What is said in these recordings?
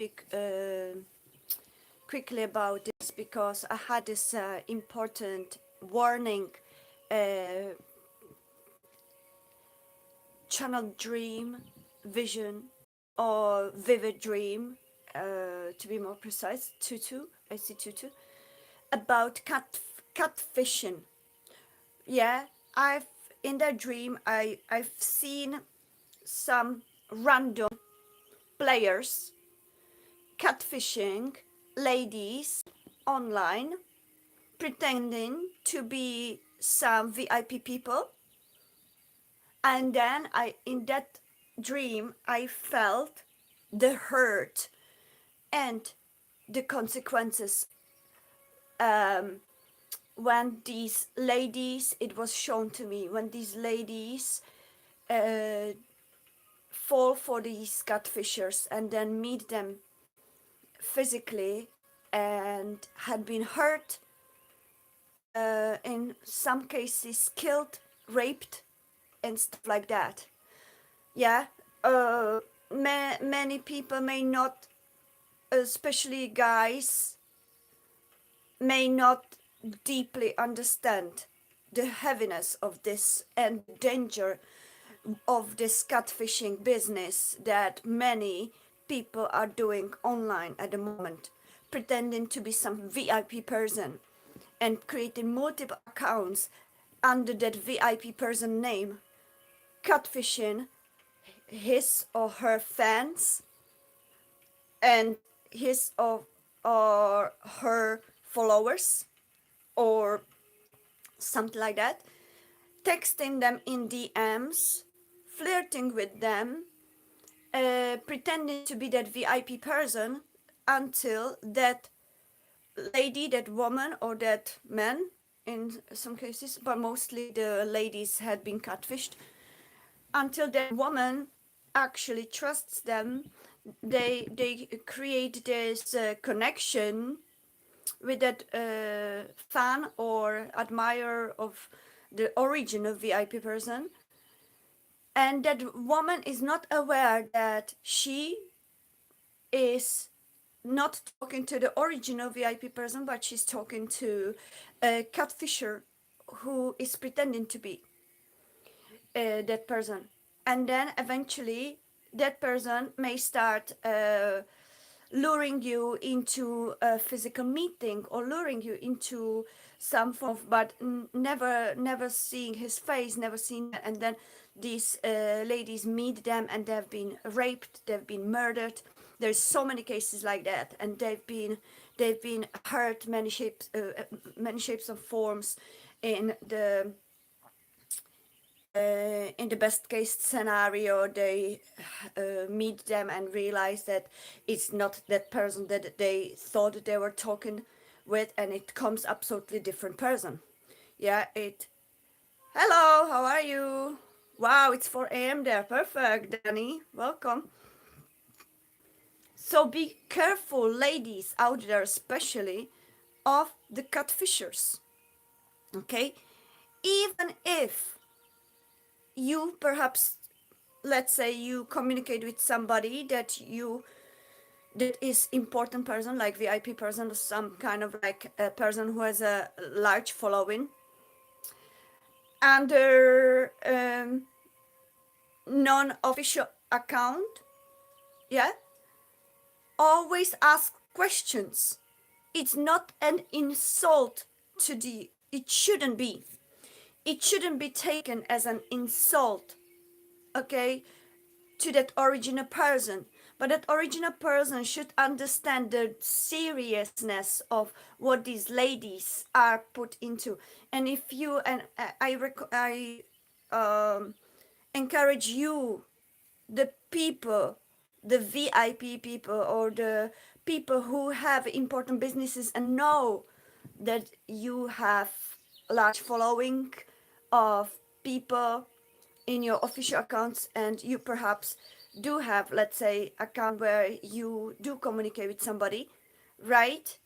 speak quickly about this because I had this important warning uh, channel dream, vision, or vivid dream, to be more precise, tutu, I see tutu, about catfishing. Yeah, I've in that dream I've seen some random players catfishing ladies online, pretending to be some VIP people, and then I in that dream I felt the hurt and the consequences um, when these ladies, it was shown to me when these ladies uh, fall for these catfishers and then meet them physically and had been hurt, in some cases killed, raped, and stuff like that. Yeah, many people may not, especially guys, may not deeply understand the heaviness of this and the danger of this catfishing business that many people are doing online at the moment, pretending to be some VIP person and creating multiple accounts under that VIP person name, catfishing his or her fans and his or her followers or something like that, texting them in DMs, flirting with them, pretending to be that VIP person until that lady, that woman, or that man, in some cases, but mostly the ladies had been catfished, until that woman actually trusts them. They create this connection with that fan or admirer of the original VIP person, and that woman is not aware that she is not talking to the original VIP person, but she's talking to a catfisher who is pretending to be that person. And then eventually that person may start luring you into a physical meeting or luring you into some form of, but never seeing his face, never seen that. And then these ladies meet them and they've been raped, they've been murdered. There's so many cases like that, and they've been hurt many shapes and forms. In the best case scenario, they meet them and realize that it's not that person that they thought they were talking with, and it comes absolutely different person. Yeah, hello, how are you? Wow, it's 4 a.m. there. Perfect, Danny. Welcome. So be careful, ladies out there, especially of the catfishers. Okay? Even if you perhaps, let's say you communicate with somebody that is important person, like VIP person, or some kind of like a person who has a large following under non-official account. Yeah, always ask questions. It's not an insult to the, it shouldn't be taken as an insult, okay, to that original person. But that original person should understand the seriousness of what these ladies are put into. And if you, and I encourage you, the people, the VIP people, or the people who have important businesses and know that you have a large following of people in your official accounts, and you perhaps do have, let's say, account where you do communicate with somebody, right?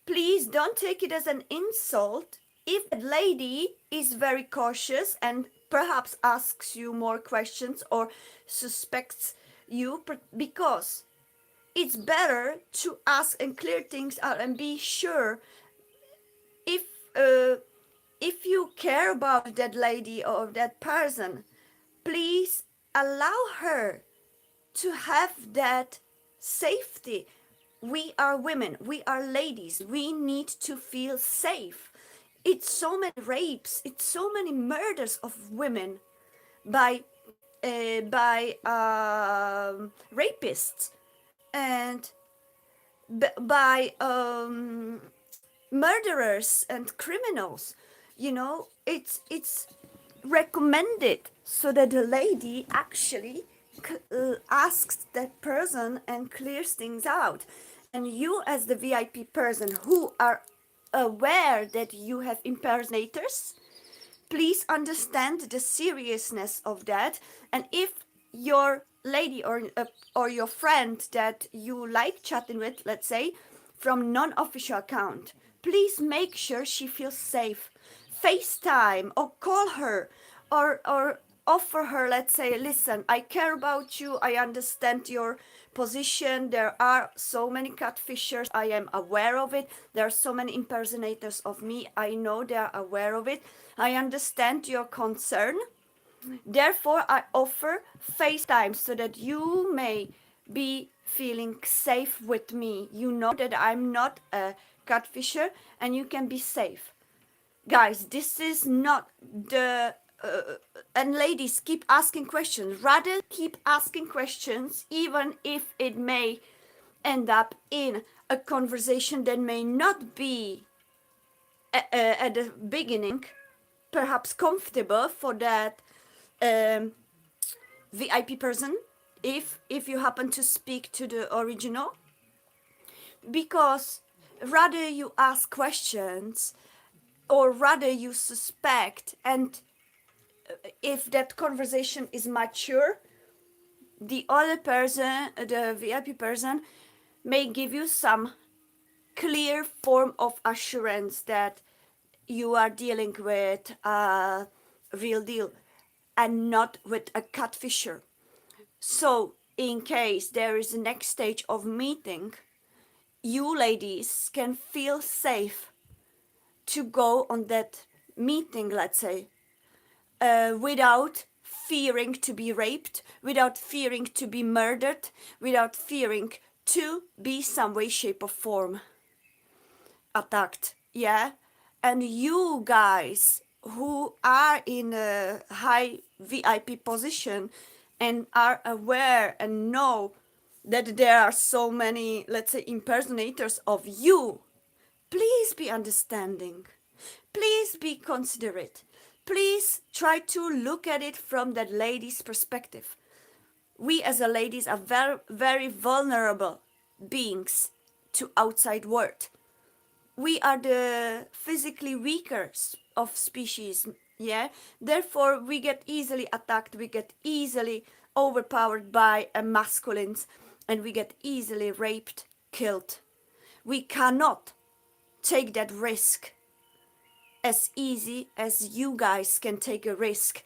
Please don't take it as an insult if that lady is very cautious and perhaps asks you more questions or suspects you, because it's better to ask and clear things out and be sure if uh, if you care about that lady or that person, please allow her to have that safety. We are women, we are ladies, we need to feel safe. It's so many rapes, it's so many murders of women by rapists and by murderers and criminals. It's recommended so that the lady actually asks that person and clears things out. And you, as the VIP person who are aware that you have impersonators, please understand the seriousness of that. And if your lady or your friend that you like chatting with, let's say from non-official account, please make sure she feels safe. FaceTime or call her, or offer her, let's say, listen, I care about you, I understand your position, there are so many catfishers, I am aware of it, there are so many impersonators of me, I know they are aware of it, I understand your concern, therefore I offer FaceTime so that you may be feeling safe with me, you know that I'm not a catfisher and you can be safe. Guys, this is not the and ladies, keep asking questions, rather keep asking questions, even if it may end up in a conversation that may not be at the beginning perhaps comfortable for that um, VIP person, if you happen to speak to the original, because rather you ask questions or rather you suspect, and if that conversation is mature, the other person, the VIP person, may give you some clear form of assurance that you are dealing with a real deal and not with a catfisher. So, in case there is a next stage of meeting, you ladies can feel safe to go on that meeting, let's say, without fearing to be raped, without fearing to be murdered, without fearing to be some way, shape, or form attacked. Yeah. And you guys who are in a high VIP position and are aware and know that there are so many, let's say, impersonators of you, please be understanding. Please be considerate. Please try to look at it from that lady's perspective. We as a ladies are very, very vulnerable beings to outside world. We are the physically weaker of species, yeah? Therefore, we get easily attacked, we get easily overpowered by masculines, and we get easily raped, killed. We cannot take that risk as easy as you guys can take a risk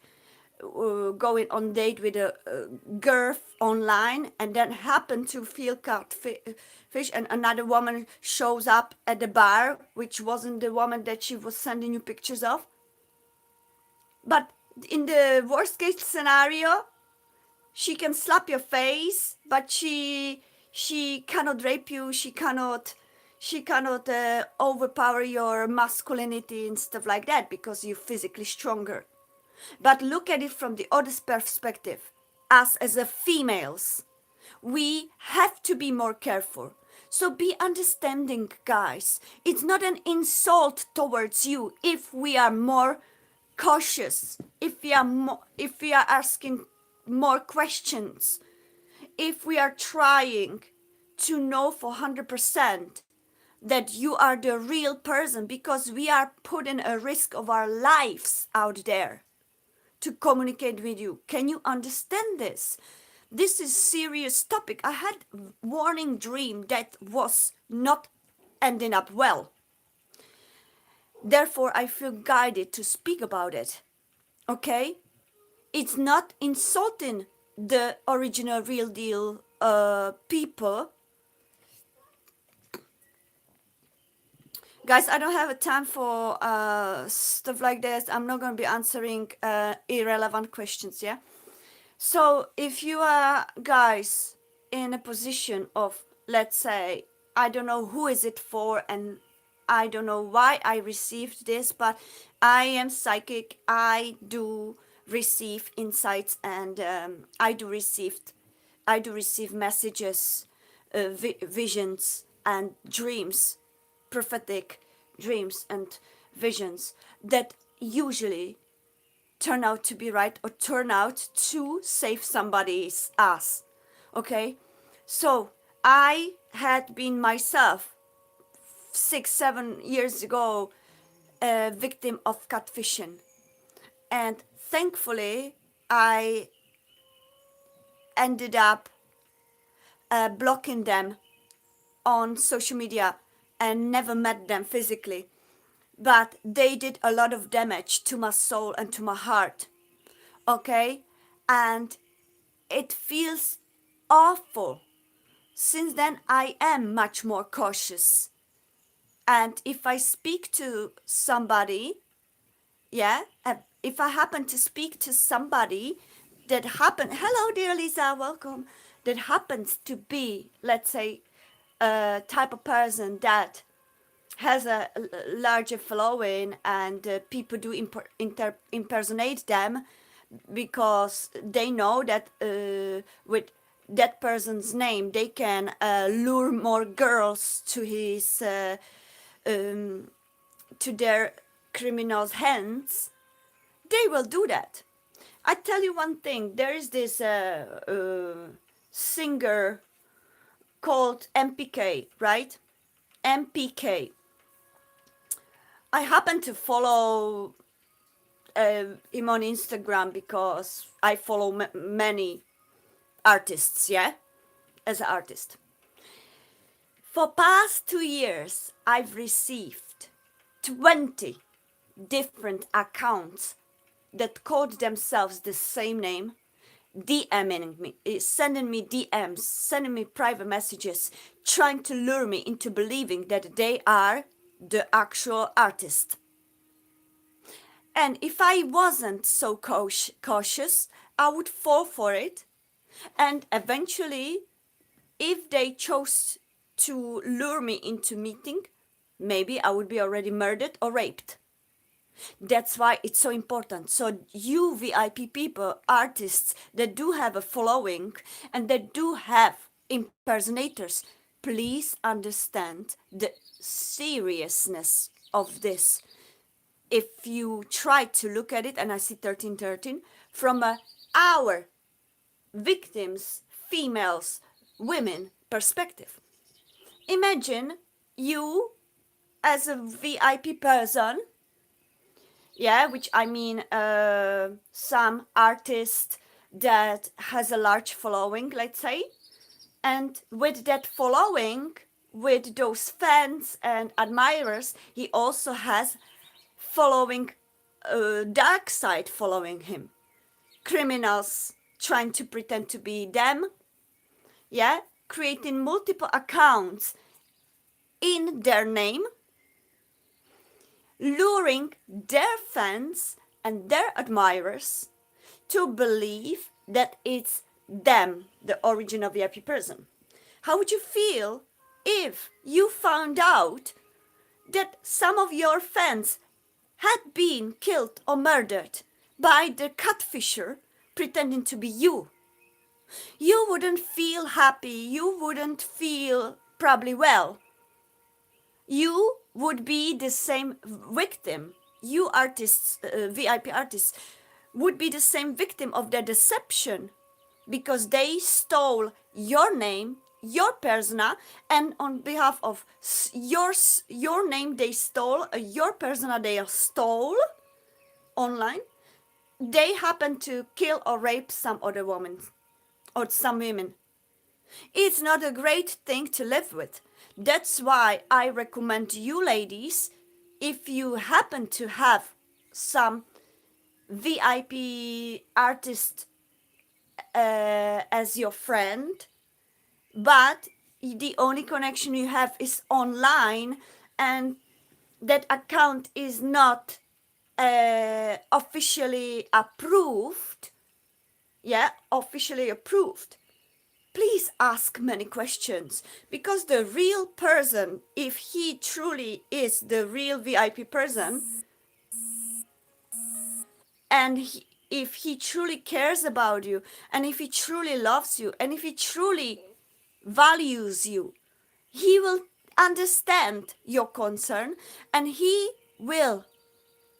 going on date with a girl online and then happen to feel catfish and another woman shows up at the bar which wasn't the woman that she was sending you pictures of. But in the worst case scenario, she can slap your face, but she cannot rape you, she cannot overpower your masculinity and stuff like that because you're physically stronger. But look at it from the other perspective. Us as a females, we have to be more careful. So be understanding, guys. It's not an insult towards you if we are more cautious, if we are asking more questions, if we are trying to know for 100% that you are the real person, because we are putting a risk of our lives out there to communicate with you. Can you understand this? This is serious topic. I had warning dream that was not ending up well. Therefore, I feel guided to speak about it. Okay? It's not insulting the original real deal people. Guys, I don't have a time for stuff like this. I'm not going to be answering irrelevant questions, yeah? So if you are guys in a position of, let's say, I don't know who is it for, and I don't know why I received this, but I am psychic. I do receive insights, and I do receive messages, visions and dreams, prophetic dreams and visions that usually turn out to be right or turn out to save somebody's ass. Okay? So I had been myself 6, 7 years ago a victim of catfishing. And thankfully, I ended up blocking them on social media and never met them physically. But they did a lot of damage to my soul and to my heart. Okay? And it feels awful. Since then, I am much more cautious. And if I speak to somebody, yeah, if I happen to speak to somebody hello, dear Lisa, welcome, that happens to be, let's say, a type of person that has a larger following, and people do impersonate them because they know that with that person's name they can lure more girls to his um, to their criminals' hands. They will do that. I tell you one thing. There is this singer called MPK, right? MPK. I happen to follow him on Instagram because I follow many artists, yeah, as an artist. For past 2 years, I've received 20 different accounts that called themselves the same name, DMing me, sending me DMs, sending me private messages, trying to lure me into believing that they are the actual artist. And if I wasn't so cautious, I would fall for it. And eventually, if they chose to lure me into meeting, maybe I would be already murdered or raped. That's why it's so important. So you VIP people, artists that do have a following and that do have impersonators, please understand the seriousness of this. If you try to look at it, and I see 1313, from our victims, females, women perspective. Imagine you as a VIP person, yeah, which I mean some artist that has a large following, let's say, and with that following, with those fans and admirers, he also has following dark side following him, criminals trying to pretend to be them, yeah, creating multiple accounts in their name, luring their fans and their admirers to believe that it's them, the original VIP person. How would you feel if you found out that some of your fans had been killed or murdered by the catfisher pretending to be you? You wouldn't feel happy, you wouldn't feel probably well. You would be the same victim. You artists, VIP artists, would be the same victim of their deception because they stole your name, your persona, and on behalf of your name they stole, your persona they stole online. They happen to kill or rape some other woman or some women. It's not a great thing to live with. That's why I recommend you ladies, if you happen to have some VIP artist as your friend, but the only connection you have is online, and that account is not officially approved, yeah, officially approved, please ask many questions, because the real person, if he truly is the real VIP person, and if he truly cares about you, and if he truly loves you, and if he truly values you, he will understand your concern, and he will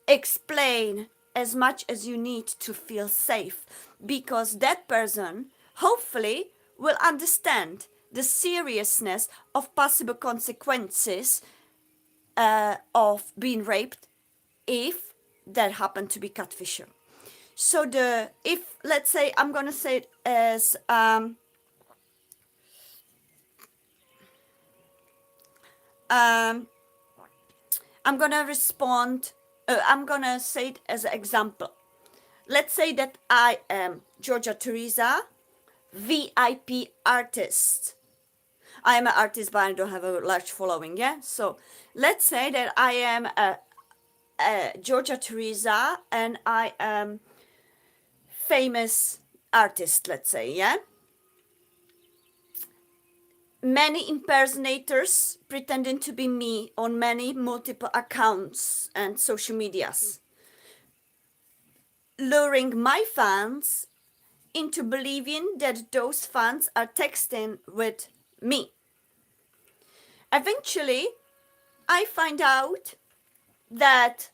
explain as much as you need to feel safe, because that person hopefully will understand the seriousness of possible consequences of being raped if that happened to be catfishing. So the if let's say I'm gonna say it as um, I'm gonna respond. I'm gonna say it as an example. Let's say that I am Georgia Teresa, VIP artist. I am an artist, but I don't have a large following. Yeah. So let's say that I am a Georgia Teresa, and I am famous artist. Let's say, yeah. Many impersonators pretending to be me on many multiple accounts and social medias, luring my fans into believing that those fans are texting with me. Eventually, I find out that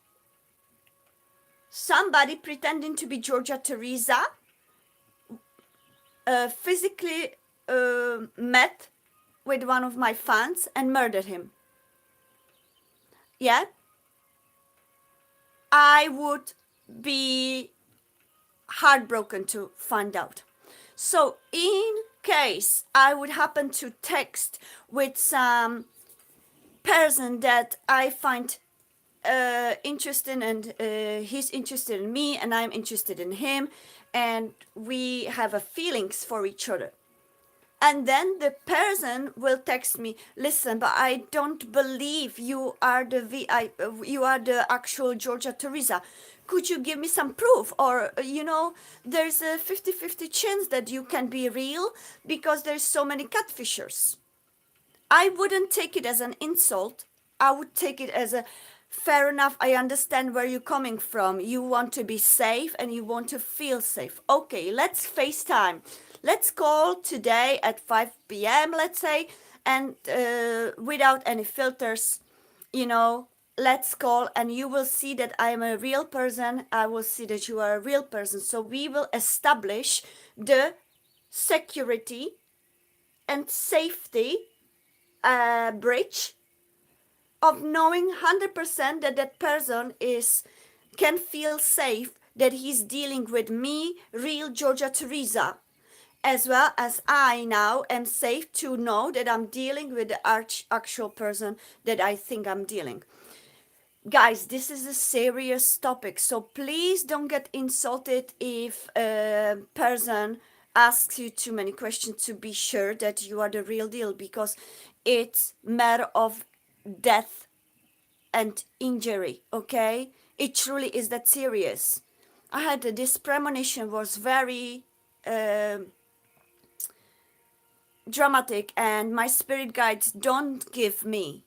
somebody pretending to be Georgia Teresa physically met with one of my fans and murdered him. Yeah, I would be heartbroken to find out. So, in case I would happen to text with some person that I find interesting, and he's interested in me and I'm interested in him, and we have a feelings for each other, and then the person will text me, listen, but I don't believe you are the you are the actual Georgia Teresa. Could you give me some proof? Or there's a 50-50 chance that you can be real, because there's so many catfishers. I wouldn't take it as an insult. I would take it as a fair enough. I understand where you're coming from. You want to be safe and you want to feel safe. Okay, let's FaceTime. Let's call today at 5 p.m., let's say, and without any filters, let's call, and you will see that I am a real person. I will see that you are a real person. So we will establish the security and safety bridge of knowing 100% that that person can feel safe, that he's dealing with me, real Georgia Teresa, as well as I now am safe to know that I'm dealing with the actual person that I think I'm dealing. Guys, this is a serious topic, so please don't get insulted if a person asks you too many questions, to be sure that you are the real deal, because it's matter of death and injury, okay? It truly is that serious. I had this premonition was very dramatic, and my spirit guides don't give me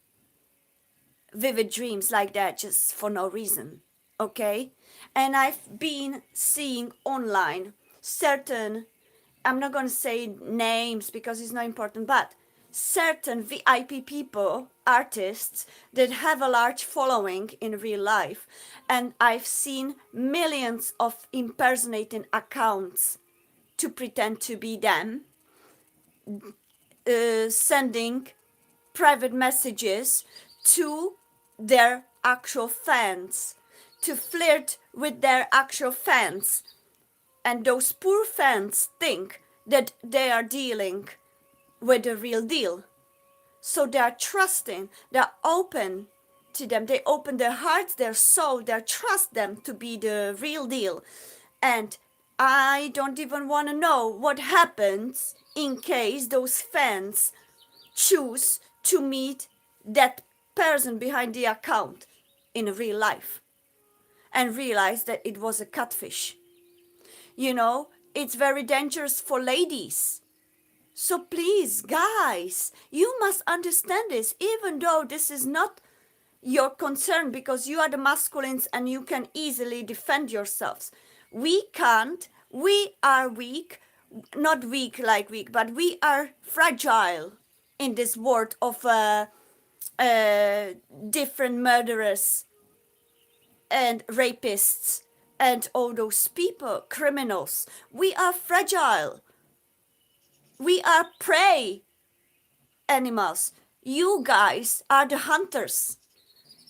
vivid dreams like that just for no reason, okay? And I've been seeing online certain, I'm not going to say names because it's not important, but certain VIP people, artists that have a large following in real life, and I've seen millions of impersonating accounts to pretend to be them, sending private messages to their actual fans, to flirt with their actual fans. And those poor fans think that they are dealing with the real deal. So they are trusting, they're open to them. They open their hearts, their soul, they trust them to be the real deal. And I don't even want to know what happens in case those fans choose to meet that person behind the account in real life and realize that it was a catfish. You know, it's very dangerous for ladies. So please, guys, you must understand this, even though this is not your concern because you are the masculines and you can easily defend yourselves. We can't. We are weak, not weak like weak, but we are fragile in this world of different murderers and rapists and all those people, criminals. We are fragile. We are prey animals. You guys are the hunters.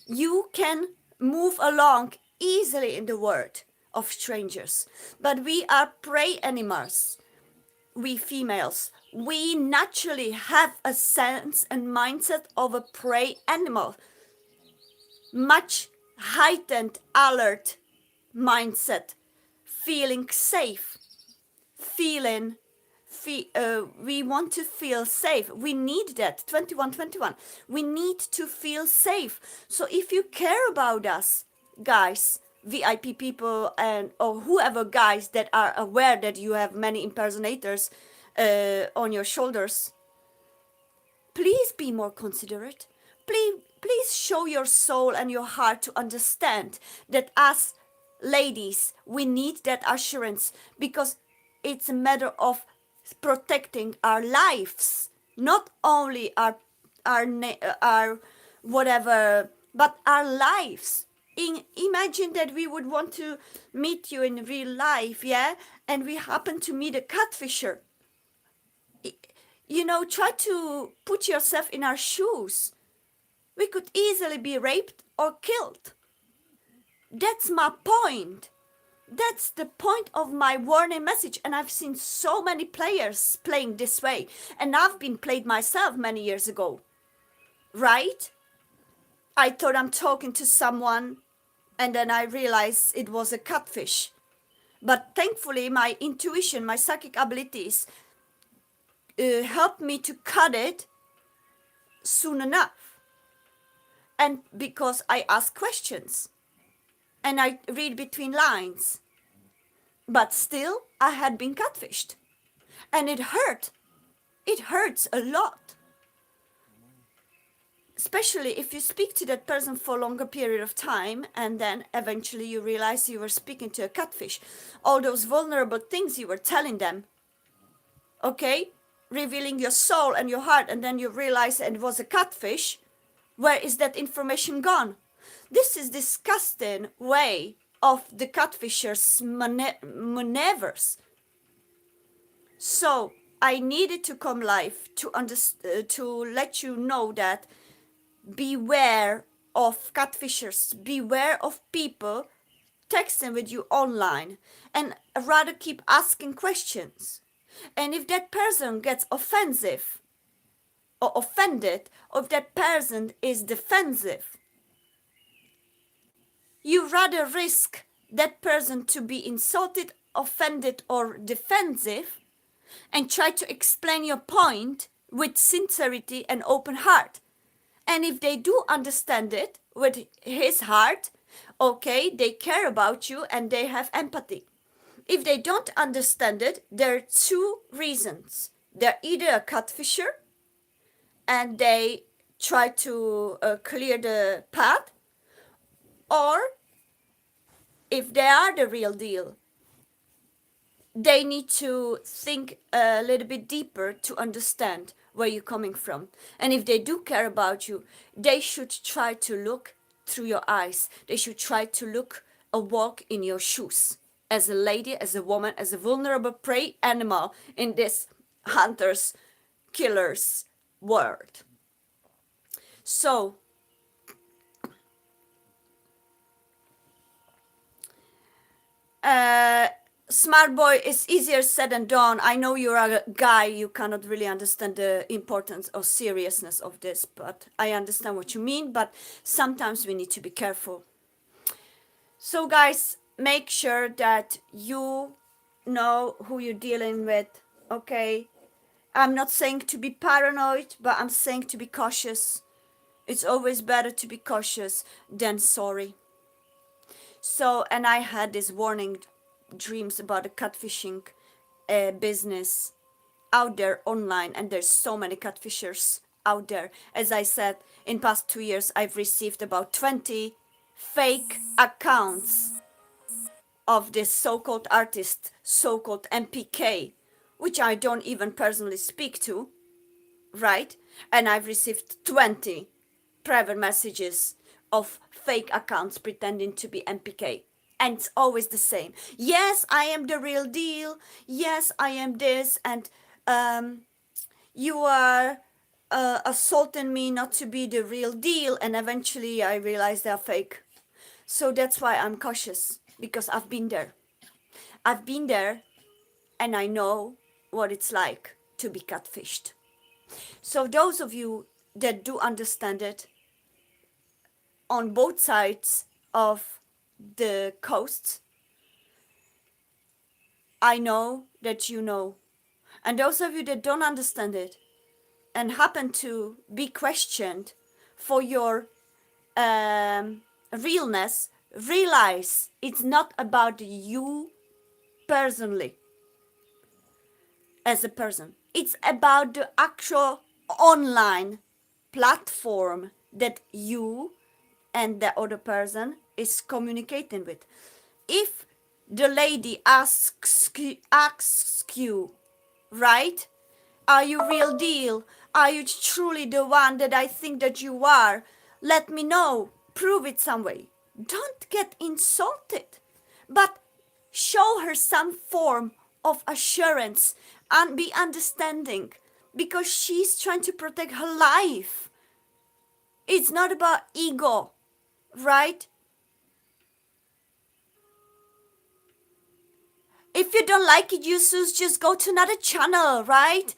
You can move along easily in the world of strangers, but we are prey animals. We females, we naturally have a sense and mindset of a prey animal, much heightened, alert mindset, feeling safe, feeling we want to feel safe. We need that. 2121, we need to feel safe. So if you care about us, guys, VIP people, and or whoever guys that are aware that you have many impersonators on your shoulders, please be more considerate. Please show your soul and your heart to understand that us ladies, we need that assurance, because it's a matter of protecting our lives, not only our whatever, but our lives. Imagine that we would want to meet you in real life, yeah, and we happen to meet a catfisher. You know, try to put yourself in our shoes. We could easily be raped or killed. That's my point. That's the point of my warning message. And I've seen so many players playing this way. And I've been played myself many years ago. Right? I thought I'm talking to someone, and then I realized it was a catfish. But thankfully, my intuition, my psychic abilities helped me to cut it soon enough. And because I ask questions and I read between lines. But still, I had been catfished. And it hurt. It hurts a lot. Especially if you speak to that person for a longer period of time and then eventually you realize you were speaking to a catfish. All those vulnerable things you were telling them. Okay? Revealing your soul and your heart, and then you realize it was a catfish. Where is that information gone? This is disgusting way of the catfishers' maneuvers. So I needed to come live to let you know that beware of catfishers, beware of people texting with you online, and rather keep asking questions. And if that person gets offensive or offended, or if that person is defensive, you rather risk that person to be insulted, offended, or defensive, and try to explain your point with sincerity and open heart. And if they do understand it with his heart, okay, they care about you and they have empathy. If they don't understand it, there are two reasons. They're either a catfisher and they try to clear the path, or if they are the real deal, they need to think a little bit deeper to understand where you're coming from. And if they do care about you, they should try to look through your eyes. They should try to walk in your shoes. As a lady, as a woman, as a vulnerable prey animal in this hunters, killers world. So, smart boy, is easier said than done. I know you're a guy, you cannot really understand the importance or seriousness of this, but I understand what you mean. But sometimes we need to be careful. So guys, make sure that you know who you're dealing with, okay? I'm not saying to be paranoid, but I'm saying to be cautious. It's always better to be cautious than sorry. So, and I had these warning dreams about the catfishing business out there online, and there's so many catfishers out there. As I said, in past 2 years, I've received about 20 fake accounts of this so-called artist, so-called MPK, which I don't even personally speak to, right? And I've received 20 private messages of fake accounts pretending to be MPK. And it's always the same. Yes, I am the real deal. Yes, I am this. And you are assaulting me not to be the real deal. And eventually I realize they're fake. So that's why I'm cautious, because I've been there. I've been there, and I know what it's like to be catfished. So those of you that do understand it, on both sides of the coast, I know that you know. And those of you that don't understand it and happen to be questioned for your realness, realize it's not about you personally as a person. It's about the actual online platform that you and the other person is communicating with. If the lady asks you, right? Are you real deal? Are you truly the one that I think that you are? Let me know. Prove it some way. Don't get insulted, but show her some form of assurance and be understanding, because she's trying to protect her life. It's not about ego, right? If you don't like it, Jesus, just go to another channel, right?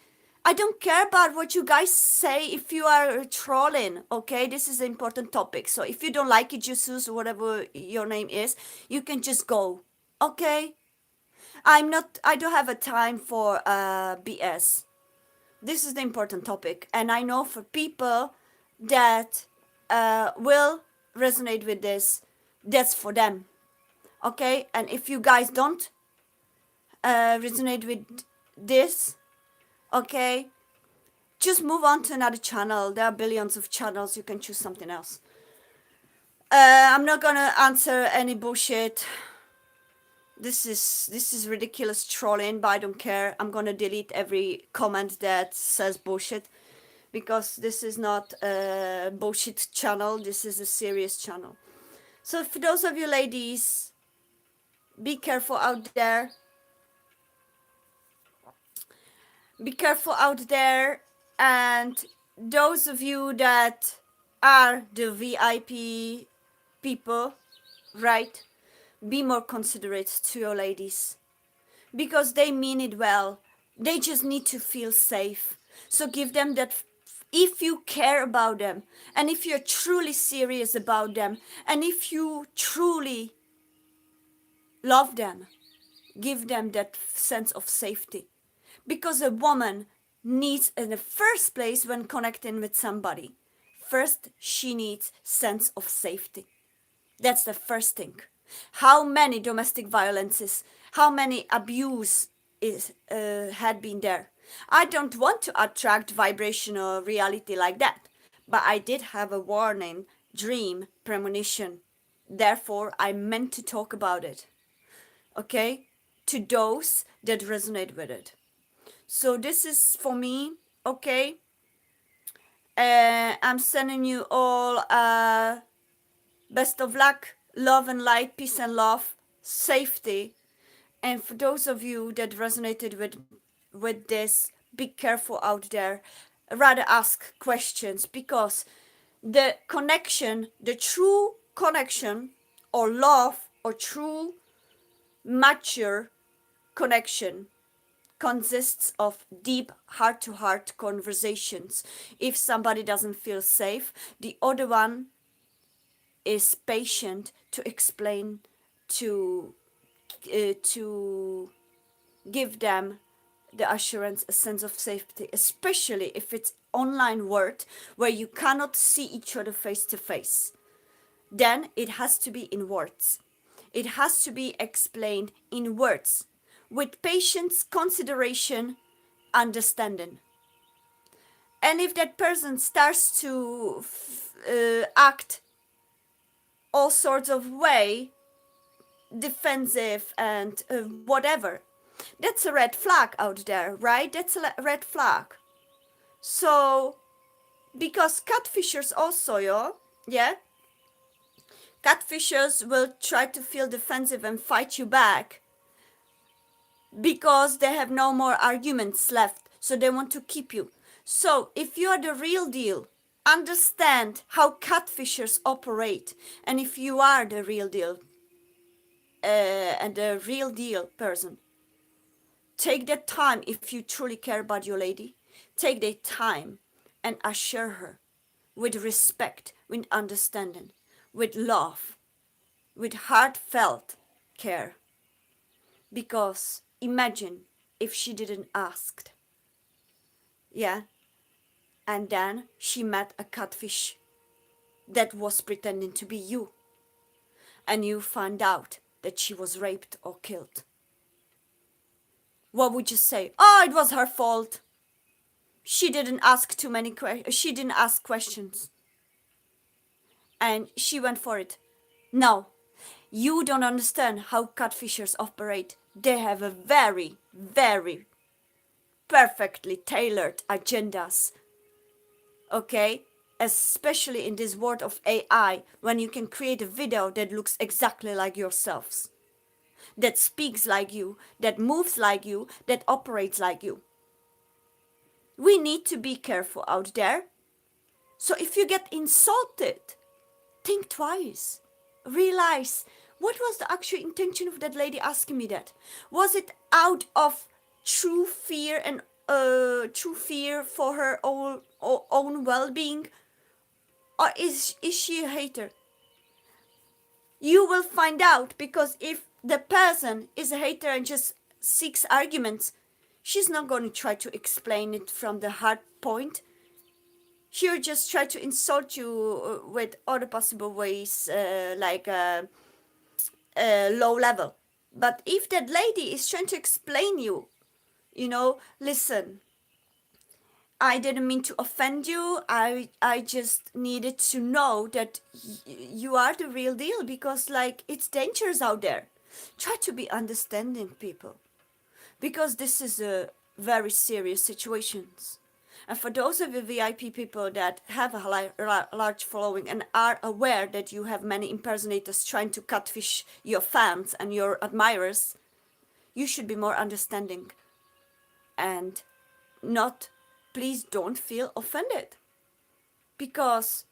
I don't care about what you guys say if you are trolling, okay? This is an important topic. So if you don't like it, Jesus, or whatever your name is, you can just go, okay? I don't have a time for BS. This is the important topic. And I know for people that will resonate with this, that's for them, okay? And if you guys don't resonate with this, okay, just move on to another channel. There are billions of channels. You can choose something else. I'm not gonna answer any bullshit. This is ridiculous trolling, but I don't care. I'm gonna delete every comment that says bullshit, because this is not a bullshit channel. This is a serious channel. So for those of you ladies, be careful out there. Be careful out there. And those of you that are the VIP people, right? Be more considerate to your ladies, because they mean it well. They just need to feel safe. So give them that. If you care about them, and if you're truly serious about them, and if you truly love them, give them that sense of safety. Because a woman needs, in the first place, when connecting with somebody, first she needs sense of safety. That's the first thing. How many domestic violences, how many abuse had been there? I don't want to attract vibrational reality like that, but I did have a warning, dream, premonition. Therefore, I meant to talk about it, okay? To those that resonate with it. So this is for me, okay? I'm sending you all best of luck, love and light, peace and love, safety. And for those of you that resonated with this, be careful out there. Rather ask questions, because the connection, the true connection, or love, or true mature connection, consists of deep heart-to-heart conversations. If somebody doesn't feel safe, the other one is patient to explain, to give them the assurance, a sense of safety, especially if it's online world where you cannot see each other face to face, then it has to be in words. It has to be explained in words with patience, consideration, understanding. And if that person starts to act all sorts of way, defensive and whatever, that's a red flag out there, right? That's a red flag. So, because catfishers also, yeah, catfishers will try to feel defensive and fight you back because they have no more arguments left, so they want to keep you. So, if you are the real deal, understand how catfishers operate, and if you are the real deal and the real deal person, take that time. If you truly care about your lady, take that time and assure her with respect, with understanding, with love, with heartfelt care. Because imagine if she didn't ask, yeah, and then she met a catfish that was pretending to be you, and you found out that she was raped or killed. What would you say? Oh, it was her fault. She didn't ask too many questions. She didn't ask questions, and she went for it. No, you don't understand how catfishers operate. They have a very, very perfectly tailored agendas. Okay? Especially in this world of AI, when you can create a video that looks exactly like yourselves, that speaks like you, that moves like you, that operates like you. We need to be careful out there. So if you get insulted, think twice. Realize, what was the actual intention of that lady asking me that? Was it out of true fear and true fear for her own well-being, or is she a hater? You will find out, because if the person is a hater and just seeks arguments, she's not going to try to explain it from the hard point. She'll just try to insult you with other possible ways, like low level. But if that lady is trying to explain you, listen, I didn't mean to offend you. I just needed to know that you are the real deal, because like it's dangerous out there. Try to be understanding, people, because this is a very serious situations. And for those of you VIP people that have a large following and are aware that you have many impersonators trying to catfish your fans and your admirers, you should be more understanding and not, please don't feel offended, because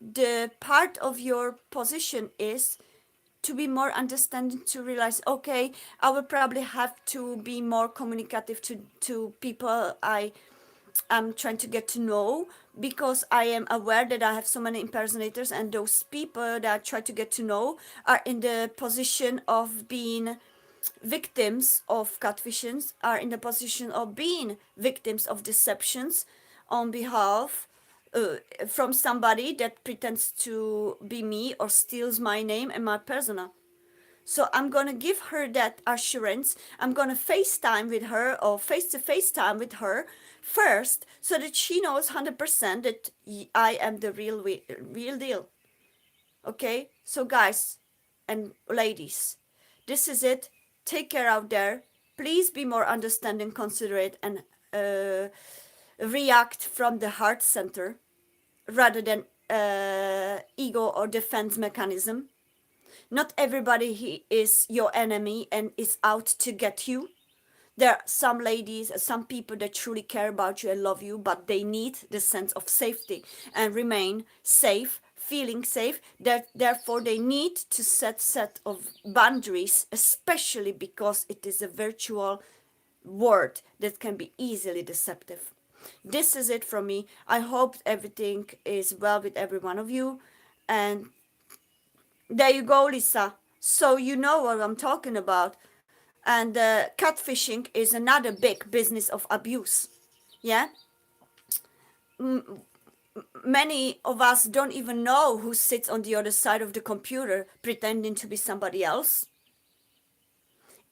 the part of your position is to be more understanding, to realize, okay, I will probably have to be more communicative to people I'm trying to get to know, because I am aware that I have so many impersonators, and those people that I try to get to know are in the position of being victims of catfishings, are in the position of being victims of deceptions on behalf from somebody that pretends to be me or steals my name and my persona. So I'm gonna give her that assurance. I'm gonna FaceTime with her, or face-to-face time with her first, so that she knows 100% that I am the real deal. Okay? So guys and ladies, this is it. Take care out there. Please be more understanding, considerate, and react from the heart center rather than ego or defense mechanism. Not everybody is your enemy and is out to get you. There are some ladies, some people that truly care about you and love you, but they need the sense of safety and remain safe, feeling safe. Therefore, they need to set of boundaries, especially because it is a virtual world that can be easily deceptive. This is it from me. I hope everything is well with every one of you. And there you go, Lisa. So you know what I'm talking about. And catfishing is another big business of abuse. Yeah? many of us don't even know who sits on the other side of the computer pretending to be somebody else.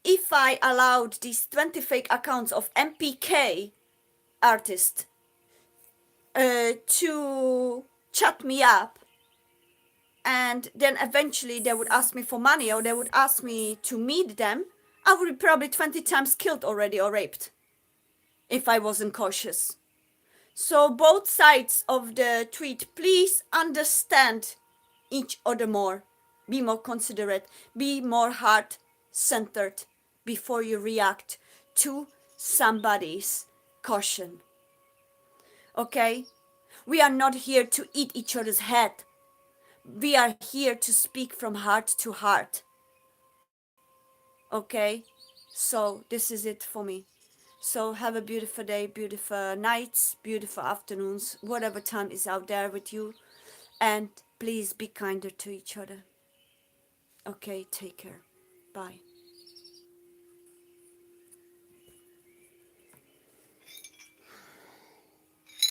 If I allowed these 20 fake accounts of MPK artists to chat me up, and then eventually they would ask me for money, or they would ask me to meet them, I would be probably 20 times killed already or raped if I wasn't cautious. So both sides of the tweet, please understand each other more. Be more considerate. Be more heart-centered before you react to somebody's caution. Okay? We are not here to eat each other's head. We are here to speak from heart to heart. Okay? So this is it for me. So have a beautiful day, beautiful nights, beautiful afternoons, whatever time is out there with you. And please be kinder to each other. Okay, take care. Bye.